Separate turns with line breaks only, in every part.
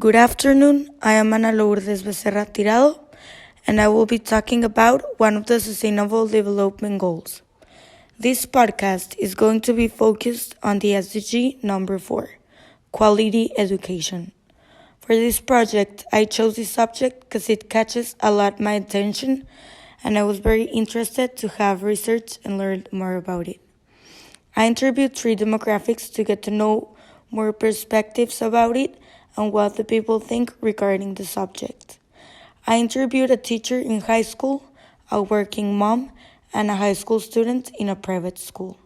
Good afternoon, I am Ana Lourdes Becerra Tirado, and I will be talking about one of the Sustainable Development Goals. This podcast is going to be focused on the SDG number 4, quality education. For this project, I chose this subject because it catches a lot my attention, and I was very interested to have research and learn more about it. I interviewed 3 demographics to get to know more perspectives about it and what the people think regarding the subject. I interviewed a teacher in high school, a working mom, and a high school student in a private school.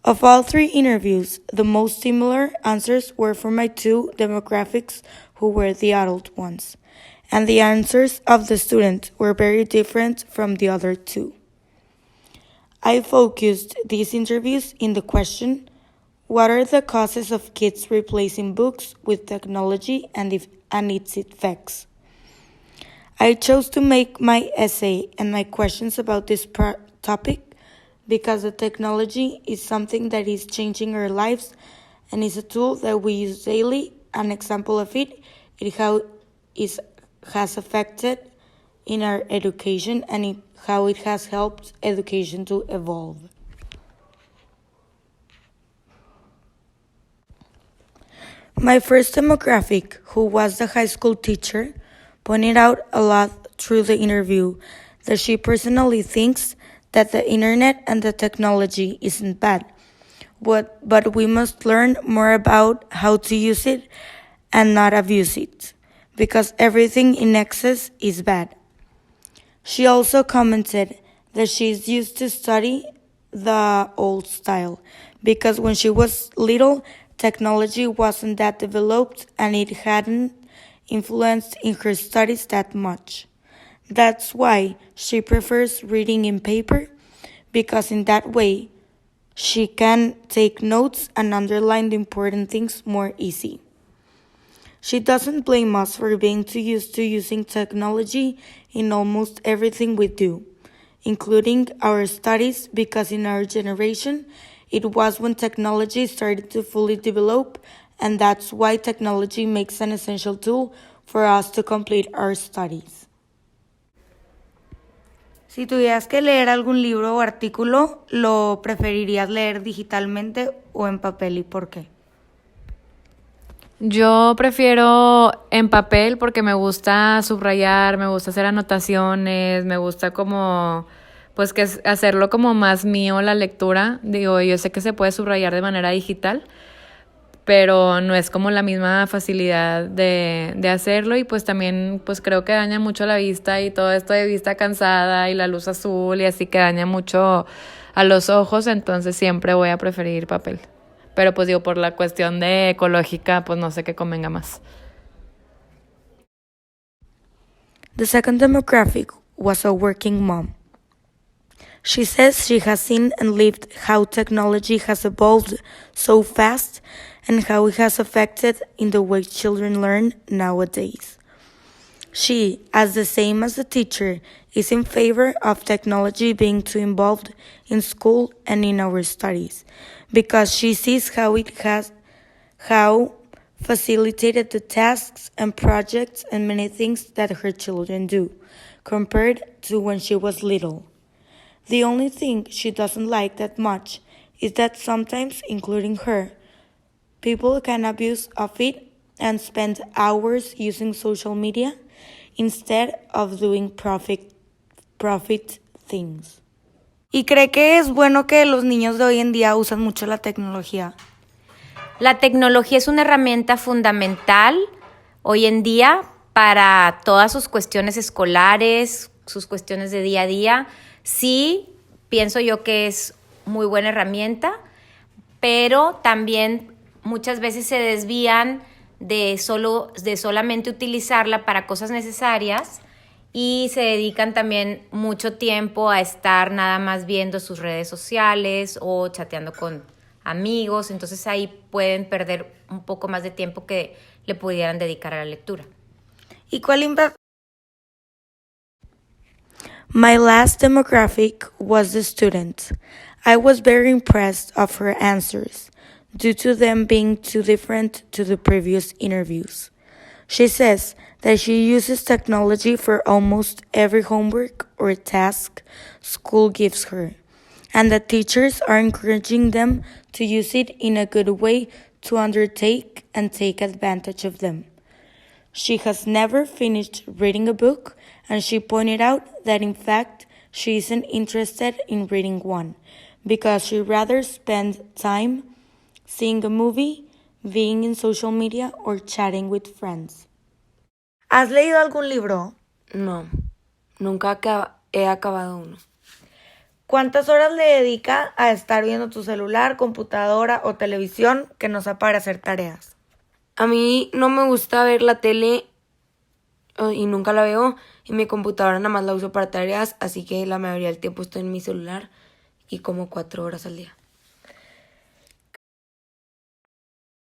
Of all 3 interviews, the most similar answers were from my 2 demographics who were the adult ones, and the answers of the student were very different from the other 2. I focused these interviews in the question, what are the causes of kids replacing books with technology and its effects? I chose to make my essay and my questions about this topic because the technology is something that is changing our lives and is a tool that we use daily. An example of it is how it has affected in our education and how it has helped education to evolve. My first demographic, who was the high school teacher, pointed out a lot through the interview that she personally thinks that the internet and the technology isn't bad, but we must learn more about how to use it and not abuse it, because everything in excess is bad. She also commented that she's used to study the old style, because when she was little, technology wasn't that developed and it hadn't influenced in her studies that much. That's why she prefers reading in paper, because in that way, she can take notes and underline the important things more easy. She doesn't blame us for being too used to using technology in almost everything we do, including our studies, because in our generation, it was when technology started to fully develop, and that's why technology makes an essential tool for us to complete our studies. Si tuvieras que leer algún libro o artículo, ¿lo preferirías leer digitalmente o en papel y por qué?
Yo prefiero en papel porque me gusta subrayar, me gusta hacer anotaciones, me gusta como, pues que hacerlo como más mío la lectura. Digo, yo sé que se puede subrayar de manera digital, pero no es como la misma facilidad de hacerlo y pues también pues creo que daña mucho la vista y todo esto de vista cansada y la luz azul y así que daña mucho a los ojos, entonces siempre voy a preferir papel. Pero pues digo, por la cuestión de ecológica, pues no sé qué convenga más.
The second demographic was a working mom. She says she has seen and lived how technology has evolved so fast and how it has affected in the way children learn nowadays. She, as the same as the teacher, is in favor of technology being too involved in school and in our studies, because she sees how facilitated the tasks and projects and many things that her children do, compared to when she was little. The only thing she doesn't like that much is that sometimes, including her, people can abuse of it and spend hours using social media instead of doing profit things. ¿Y cree que es bueno que los niños de hoy en día usan mucho la tecnología?
La tecnología es una herramienta fundamental hoy en día para todas sus cuestiones escolares, sus cuestiones de día a día. Sí, pienso yo que es muy buena herramienta, pero también muchas veces se desvían de solamente utilizarla para cosas necesarias y se dedican también mucho tiempo a estar nada más viendo sus redes sociales o chateando con amigos, entonces ahí pueden perder un poco más de tiempo que le pudieran dedicar a la lectura.
¿Y cuál impacto? My last demographic was the student. I was very impressed of her answers. due to them being too different to the previous interviews. She says that she uses technology for almost every homework or task school gives her, and that teachers are encouraging them to use it in a good way to undertake and take advantage of them. She has never finished reading a book, and she pointed out that in fact she isn't interested in reading one, because she'd rather spend time seeing a movie, being in social media, or chatting with friends. ¿Has leído algún libro?
No, nunca he acabado uno.
¿Cuántas horas le dedica a estar viendo tu celular, computadora o televisión que no sea para hacer tareas?
A mí no me gusta ver la tele y nunca la veo, y mi computadora nada más la uso para tareas, así que la mayoría del tiempo estoy en mi celular y como 4 horas al día.